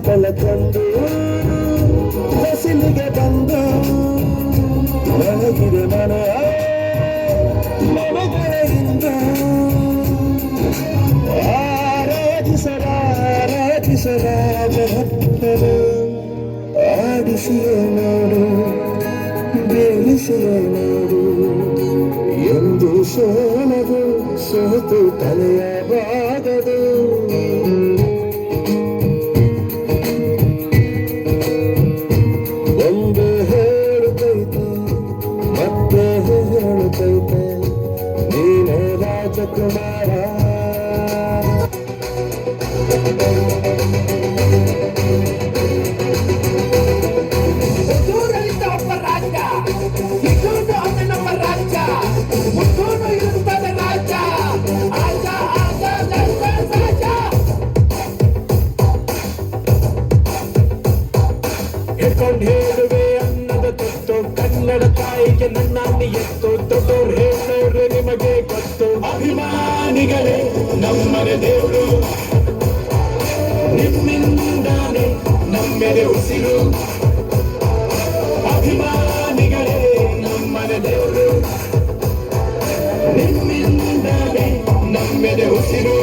ಫಲ ತಂದು ಫಸಲಿಗೆ ಬಂದು ನನಗಿದೆ ಮನ ಮನಗೆಯಿಂದ ಆರಾಧಿಸರಾಜರಪ್ಪನು ಆಡಿಸಿಯೇ ನೋಡು ಬೇಲಿಸಿಯೇ ನೋಡು ಎಂದು ಸೋಲದು ಸೋತು ತಲೆಯ ಬಾಗದು ಒಂದು ಹೇಳುತ್ತೈತೆ ಮತ್ತೆ ಹೇಳುತ್ತೈತೆ ನೀನೇ ರಾಜಕುಮಾರ ಹೇಳ್ಕೊಂಡು ಹೇಳುವೆ ಅನ್ನದ ತೊತ್ತು ಕನ್ನಡ ತಾಯಿಗೆ ನನ್ನ ಎತ್ತು ದೊಡ್ಡೋರು ಹೇಳೋರು ನಿಮಗೆ ಗೊತ್ತು ಅಭಿಮಾನಿಗಳೇ ನಮ್ಮನೆ ದೇವರು ನಿಮ್ಮಿಂದಾನೆ ನಮ್ಮೆದೆ ಉಸಿರು ಅಭಿಮಾನಿಗಳೇ ನಮ್ಮನೆ ದೇವರು ನಿಮ್ಮಿಂದಾನೆ ನಮ್ಮೆದೆ ಉಸಿರು